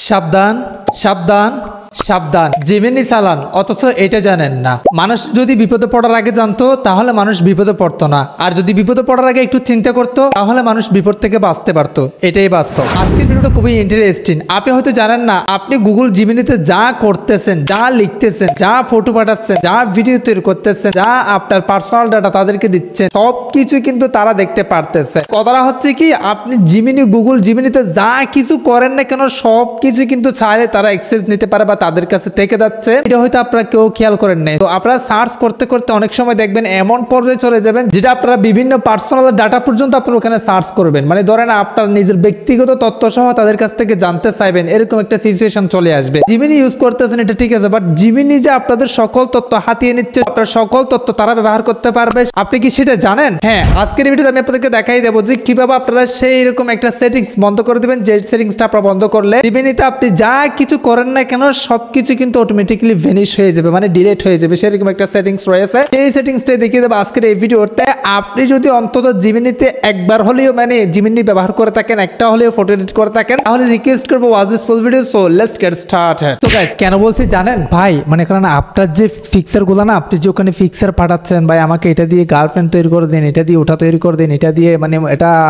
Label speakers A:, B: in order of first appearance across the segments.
A: সাবধান সাবধান সাবধান জিমিনি চালান অথচ এটা জানেন না। মানুষ যদি বিপদে পড়ার আগে জানতো তাহলে মানুষ বিপদে পড়তো না, আর যদি বিপদে পড়ার আগে একটু চিন্তা করতো তাহলে মানুষ বিপদ থেকে বাঁচতে পারতো। এটাই বাস্তব। আজকের ভিডিওটা খুবই ইন্টারেস্টিং। আপনি হয়তো জানেন না, আপনি গুগল জিমিনিতে যা করতেছেন, যা লিখতেছেন, যা ফটো পাঠাচ্ছেন, যা ভিডিও তৈরি করতেছেন, যা আপনার পার্সোনাল ডাটা তাদেরকে দিচ্ছেন, সবকিছু কিন্তু তারা দেখতে পারতেছে। কথাটা হচ্ছে কি, আপনি গুগল জিমিনিতে যা কিছু করেন না কেন সবকিছু কিন্তু চাইলে তারা অ্যাক্সেস নিতে পারে বা তাদের কাছে থেকে যাচ্ছে। এটা হয়তো আপনারা কেউ খেয়াল করেন নাই। তো আপনারা সার্চ করতে করতে অনেক সময় দেখবেন এমন পর্যায়ে চলে যাবেন যেটা আপনারা বিভিন্ন পার্সোনাল ডাটা পর্যন্ত আপনারা ওখানে সার্চ করবেন। মানে ধরেন আপনার নিজের ব্যক্তিগত তথ্য সহ তাদের কাছ থেকে জানতে চাইবেন, এরকম একটা সিচুয়েশন চলে আসবে। জিমিনি ইউজ করতেছেন এটা ঠিক আছে, বাট জিমিনি যে আপনাদের সকল তথ্য হাতিয়ে নিচ্ছে, আপনার সকল তথ্য তারা ব্যবহার করতে পারবে, আপনি কি সেটা জানেন? হ্যাঁ, আজকের ভিডিওতে আমি আপনাদেরকে দেখাই দেবো যে কিভাবে আপনারা সেই এরকম একটা সেটিংস বন্ধ করে দিবেন, যে সেটিংসটা আপনারা বন্ধ করলে জিমিনিতে আপনি যা কিছু করেন না কেন সবকিছু কিন্তু অটোমেটিক্যালি ভ্যানিশ হয়ে যাবে, মানে ডিলিট হয়ে যাবে। সেরকম একটা সেটিংস রয়েছে। এই সেটিংসটাই দেখিয়ে দেবো আজকের এই ভিডিওতে। আপনি যদি অন্তত জিমিনিতে একবার হলেও মানে জিমিনি ব্যবহার করে থাকেন, একটা হলেও ফটো এডিট করে থাকেন, তাহলে রিকোয়েস্ট করবো watch this full video. So let's get started. তো গাইস, কেন বলছি জানেন ভাই, মানে কারণ আপনার যে ফিক্সার গুলো না, আপনি যে ওখানে ফিক্সার পাঠাচ্ছেন, ভাই আমাকে এটা দিয়ে গার্লফ্রেন্ড তৈরি করে দিন, এটা দিয়ে ওটা তৈরি করে দিন, এটা দিয়ে মানে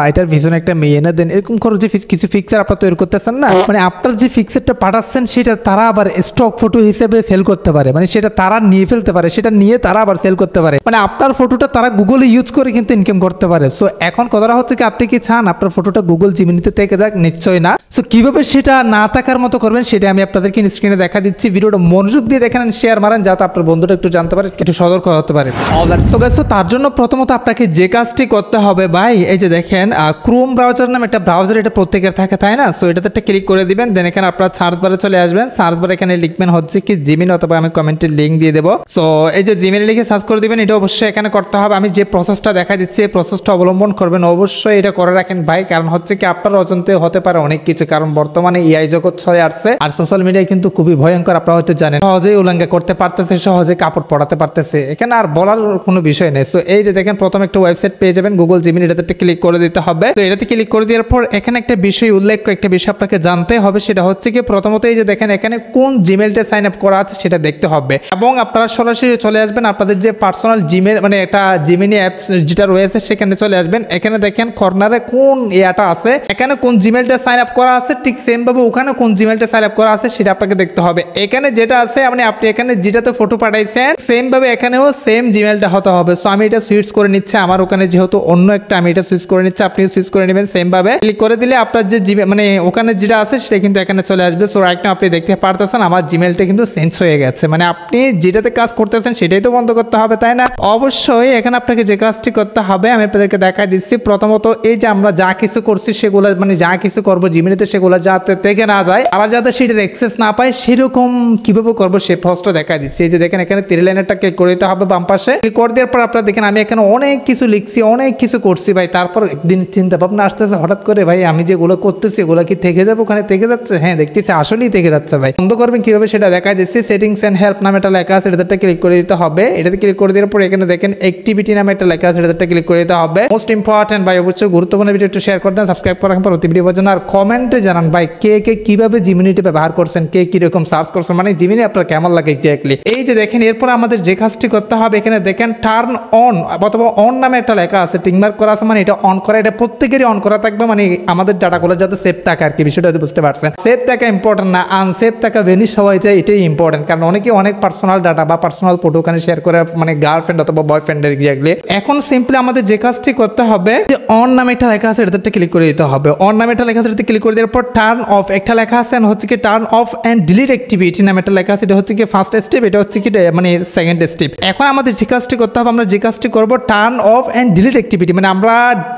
A: এটার পিছনে একটা মেয়ে এনে দেন, এরকম করে যে কিছু ফিক্সার আপনারা তৈরি করতেছেন না, মানে আপনার যে ফিক্সারটা পাঠাচ্ছেন সেটা তারা আবার স্টক ফটো হিসেবে সেল করতে পারে। মানে সেটা তারা নিয়ে ফেলতে পারে, সেটা নিয়ে তারা আবার সেল করতে পারে। মানে আপনার ফটোটা তারা গুগলে ইউজ করে কিন্তু ইনকাম করতে পারে। সো এখন কথাটা হচ্ছে কি, আপনি কি চান আপনার ফটোটা গুগল জিমিনিতে থেকে যাক? নিশ্চয়ই না। সো কিভাবে সেটা না থাকার মতো করবেন সেটা আমি আপনাদেরকে স্ক্রিনে দেখা দিচ্ছি। ভিডিওটা মনোযোগ দিয়ে দেখেন, শেয়ার মারেন, যাতে আপনার বন্ধুটা একটু জানতে পারে, একটু সতর্ক হতে পারে। অলরাইট, সো গাইস, তার জন্য প্রথমত আপনাকে যে কাজটি করতে হবে ভাই, এই যে দেখেন ক্রোম ব্রাউজার নামে একটা ব্রাউজার, এটা প্রত্যেকের থাকে, তাই না? সো এটাতে একটা ক্লিক করে দিবেন। দেন এখানে আপনার সার্চ বারে চলে আসবেন। সার্চ বারে এখানে লিখবেন হচ্ছে কি জিমিনি, অথবা আমি কমেন্টের লিঙ্ক দিয়ে দেবো। সো এই যে জিমিনি লিখে সার্চ করে দিবেন। এটা অবশ্যই এখানে করতে হবে। আমি যে প্রসেসটা দেখা দিচ্ছি এই প্রসেসটা অবলম্বন করবেন, অবশ্যই এটা করে রাখেন ভাই। কারণ হচ্ছে কি, আপনার অজান্তে হতে পারে অনেক কিছু, কারণ বর্তমানে এআই জগৎ ছড়ে আসছে, আর সোশ্যাল মিডিয়া কিন্তু খুবই ভয়ঙ্কর। আপনারা হয়তো জানেন, সহজেই উল্লঙ্ঘন করতে পারতেছে, সহজে কাপড় পড়াতে পারতেছে, এখানে আর বলার কোনো বিষয় নেই। সো এই যে দেখেন, প্রথম একটা ওয়েবসাইট পেয়ে যাবেন গুগল জিমিনি, এটাতে ক্লিক করে দিতে হবে। তো এটাতে ক্লিক করে দেওয়ার পর এখানে একটা বিষয় উল্লেখ, একটা বিষয় আপনাকে জানতে হবে। সেটা হচ্ছে কি, প্রথমত এই যে দেখেন এখানে কোন জিমেলটা সাইন আপ করা আছে সেটা দেখতে হবে, এবং আপনারা সরাসরি চলে আসবেন আপনাদের যে পার্সোনাল জিমেল, মানে একটা জিমিনি অ্যাপস যেটা রয়েছে সেখানে চলে আসবেন। এখানে দেখেন কর্নারে কোন ইয়াটা আছে, এখানে কোন জিমেলটা সাইন আপ করা আছে, ঠিক সেম ভাবে ওখানে কোন জিমেলটা সাইন আপ করা আছে সেটা আপনাকে দেখতে হবে। এখানে যেটা আছে, মানে আপনি এখানে যেটাতে ফটো পাঠাইছেন সেম ভাবে এখানেও সেম জিমেলটা হতে হবে। সো আমি এটা সুইচ করে নিচ্ছি, আমার ওখানে যেহেতু অন্য একটা, আমি এটা সুইচ করে নিচ্ছি, আপনি সুইচ করে নেবেন সেম ভাবে। ক্লিক করে দিলে আপনার যে মানে ওখানে যেটা আছে সেটা কিন্তু এখানে চলে আসবে। সো রাইট নাও আপনি দেখতে পারতেছেন আমার জিমেলটা কিন্তু চেঞ্জ হয়ে গেছে। মানে আপনি যেটাতে কাজ করতেছেন সেটাই তো বন্ধ করতে হবে, তাই না? অবশ্যই এখানে আপনাকে যে কাজটি করতে হবে আমি আপনাদেরকে দেখাই দিচ্ছি। প্রথমত এই যে আমরা যা কিছু করছি সেগুলো, মানে যা কিছু করবো জিমিনিতে সেগুলো যাতে থেকে না যায়, আবার যাতে সেটার অ্যাক্সেস না পায়, সেরকম কিভাবে করবো সে প্রসেসটা দেখাই দিচ্ছি। এই যে দেখেন এখানে 3 লাইনেরটা ক্লিক করে দিতে হবে বাম পাশে। ক্লিক করে দেওয়ার পর আপনারা দেখেন আমি এখানে অনেক কিছু লিখছি, অনেক কিছু করছি ভাই। তারপর একদিন চিন্তা ভাবনা আসতেছে হঠাৎ করে, ভাই আমি যেগুলো করতেছি এগুলো কি থেকে যাবে? ওখানে থেকে যাচ্ছে, হ্যাঁ দেখতেছি আসলেই থেকে যাচ্ছে ভাই। বন্ধ করবেন কিভাবে সেটা দেখাই দিচ্ছি। সেটিংস এন্ড হেল্প নামে একটা লেখা আছে, এটাতে ক্লিক করে দিতে হবে। এটাতে ক্লিক করে দেওয়ার পর এখানে দেখেন অ্যাক্টিভিটি নামে একটা লেখা আছে, এটাতে ক্লিক করে দিতে হবে। মোস্ট ইম্পর্টেন্ট ভাই, অবশ্যই গুরুত্বপূর্ণ ভিডিও একটু শেয়ার করে দেন, সাবস্ক্রাইব করে রাখেন প্রতি ভিডিও পর্যন্ত, আর কমেন্টে জানান ভাই কে কে কিভাবে জিমিনিটি ব্যবহার করছেন, কে কিরকম সার্চ করছেন, মানে জিমিনি আপনার কেমন লাগে এক্স্যাক্টলি। এই যে দেখেন এরপর আমাদের যে কাজটি করতে হবে, এখানে দেখেন টার্ন অন অথবা অন নামে একটা লেখা আছে, টিক মার্ক করা আছে, মানে এটা অন করা, এটা প্রত্যেকেরই অন করা থাকবে, মানে আমাদের ডাটাগুলো যাতে সেভ থাকে আর কি। বিষয়টা হয়তো বুঝতে পারছেন, সেভ থাকা ইম্পর্টেন্ট না, আনসেভ থাকা ভ্যানিশ হওয়া যায়, এটাই ইম্পর্টেন্ট। কারণ অনেকে অনেক পার্সোনাল ডাটা বা পার্সোনাল ফটো ওখানে শেয়ার করে, মানে গার্লফ্রেন্ড অথবা বয়ফ্রেন্ডের এক্স্যাক্টলি। এখন সিম্পলি আমাদের যে কাজটি করতে হবে, যে অন নামে একটা লেখা আছে এটাতে ক্লিক করে দিতে হবে। অন নামে একটা লেখা আছে এটাতে ক্লিক করে দেওয়ার পর টার্ন অফ একটা লেখা আছে, হচ্ছে কি turn off and delete activity নামে একটা লেখা আছে, এটা হচ্ছে কি ফার্স্ট স্টেপ, এটা হচ্ছে কি মানে সেকেন্ড স্টেপ। এখন আমাদের যে কাজটি করতে হবে, আমরা যে কাজটি করবো turn off and delete activity, মানে আমরা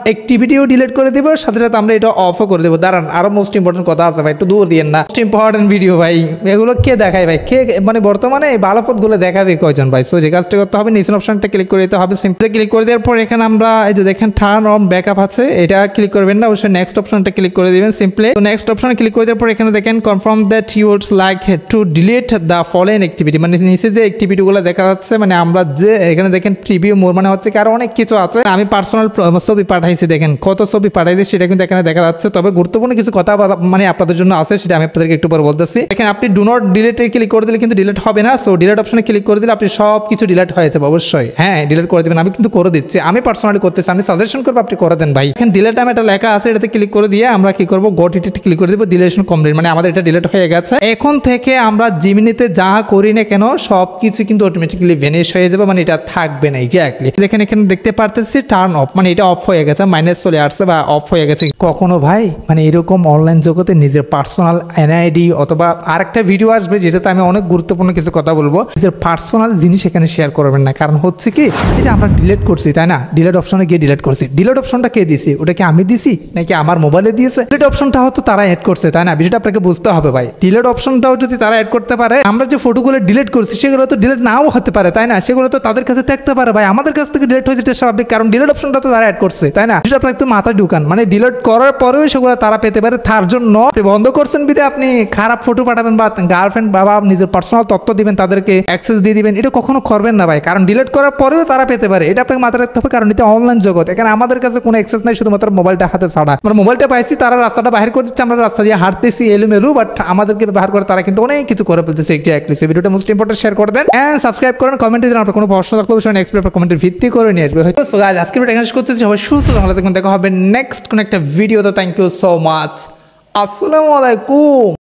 A: অ্যাক্টিভিটিও ডিলিট করে দিব, সাথে সাথে আমরা এটা অফও করে দেবো। দাঁড়ান, আরো মোস্ট ইম্পর্টেন্ট কথা আছে ভাই, একটু দূর দিয়েন না, মোস্ট ইম্পর্টেন্ট ভিডিও ভাই, এগুলো কে দেখায় ভাই, কে মানে বর্তমানে এই ভালো পথগুলো দেখাবে কয়জন ভাই? সো যে কাজটা করতে হবে নিচের অপশনটা ক্লিক করে দিতে হবে, সিম্পলি ক্লিক করে দেওয়ার পর এখানে আমরা এই যে দেখেন টার্ন অন ব্যাকআপ আছে, এটা ক্লিক করবেন না, অবশ্যই নেক্সট অপশনটা ক্লিক করে দিবেন সিম্পলি। তো নেক্সট অপশনে ক্লিক করে দেওয়ার পর এখানে দেখেন confirm that you would like to delete the following activity, মানে নিচে যে অ্যাক্টিভিটিগুলো দেখা যাচ্ছে, মানে আমরা যে এখানে দেখেন প্রিভিউ মোর মানে হচ্ছে কি আরো অনেক কিছু আছে। আমি পার্সোনাল ছবি পাঠাইছি, দেখেন কত ছবি পাঠাইছি সেটা কিন্তু এখানে দেখা যাচ্ছে। তবে গুরুত্বপূর্ণ কিছু কথা মানে আপনাদের জন্য আছে, সেটা আমি আপনাদেরকে একটু পরে বলতেছি। দেখেন আপনি ডু নট ডিলিটে ক্লিক করে দিলে কিন্তু ডিলিট হবে না। সো ডিলিট অপশনে ক্লিক করে দিলে আপনি সব কিছু ডিলিট হয়ে যাবে অবশ্যই। হ্যাঁ ডিলিট করে দেবেন, আমি কিন্তু করে দিচ্ছি, আমি পার্সোনালি করতেছি, আমি সাজেশন করবো আপনি করে দেন ভাই। এখানে ডিলিট নামে একটা লেখা আছে, এটাতে ক্লিক করে দিয়ে আমরা কি করবো গট ইট ক্লিক করে দিব, ডিলিশন কমপ্লিট, মানে আমাদের এটা ডিলিট হয়ে গেছে। এখন থেকে আমরা জিমিনিতে যা করি না কেন সব কিছু কিন্তু অটোমেটিক্যালি ভেনিশ হয়ে যাবে, মানে এটা থাকবে না। এক্স্যাক্টলি দেখেন এখানে দেখতে পারতেছি টার্ন অফ, মানে এটা অফ হয়ে গেছে, মাইনাস চলে আসছে বা অফ হয়ে গেছে। কখনো ভাই মানে এরকম অনলাইন জগতে নিজের পার্সোনাল এনআইডি অথবা আরেকটা ভিডিও আসবে যেটাতে আমি অনেক গুরুত্বপূর্ণ কিছু কথা বলবো, নিজের পার্সোনাল জিনিস এখানে শেয়ার করবেন না। কারণ হচ্ছে কি এই যে আমরা ডিলিট করছি তাই না, ডিলিট অপশনে গিয়ে ডিলিট করছি, ডিলিট অপশনটা কে দিয়েছি, ওটা কি আমি দিছি নাকি আমার মোবাইলে দিয়েছে? ডিলিট অপশনটা হয়তো তারা অ্যাড করছে তাই না, বিষয়টা আপনাকে বুঝতে হবে ভাই। ডিলিট অপশনটাও যদি তারা অ্যাড করতে পারে, আমরা যে ফটোগুলো ডিলিট করছি সেগুলো তো ডিলিট নাও হতে পারে তাই না, সেগুলো তো তাদের কাছে থাকতে পারে ভাই, আমাদের কাছ থেকে ডিলিট হয়ে যেতে স্বাভাবিক, কারণ ডিলিট অপশনটা তো তারা অ্যাড করছে তাই না। যেটা আপনাকে তো মাথা ঢুকান, মানে ডিলিট করার পরেও সেগুলো তারা পেতে পারে, তার জন্য বন্ধ করছেন বিধে আপনি খারাপ ফটো পাঠাবেন বা গার্লফ্রেন্ড বা নিজের পার্সোনাল তথ্য দিবেন, তাদেরকে অ্যাক্সেস দিয়ে দিবেন, এটা কখনো করবেন না ভাই, কারণ ডিলিট করার পরেও তারা পেতে পারে, এটা আপনাকে মাথায় রাখতে হবে। কারণ এটা অনলাইন জগৎ, এখানে আমাদের কাছে কোনো অ্যাক্সেস নাই, শুধুমাত্র মোবাইলটা হাতে ছাড়া। আমরা মোবাইলটা পাইছি, তারা রাস্তাটা বাহির করে দিচ্ছে, আমরা রাস্তা দিয়ে হাঁটতেছি এলোমেলো, বাট আমাদেরকে ব্যবহার করে তারা কিন্তু অনেক কিছু করে ফেলতেছে। এক্স্যাক্টলি ভিডিওটা মোস্ট ইম্পর্টেন্ট শেয়ার করে দেন এন্ড সাবস্ক্রাইব করেন। কমেন্টে যদি আপনার কোনো প্রশ্ন থাকলে অবশ্যই নেক্সট পেপার কমেন্টের ভিত্তি করে নিয়ে আসবে। সো গাইস আজকে ভিডিও এখানে শেষ করতেছি, সবাই সুস্থ ভালো থাকুন, দেখা হবে নেক্সট কোন একটা ভিডিওতে। থ্যাংক ইউ সো মাচ, আসসালামু আলাইকুম।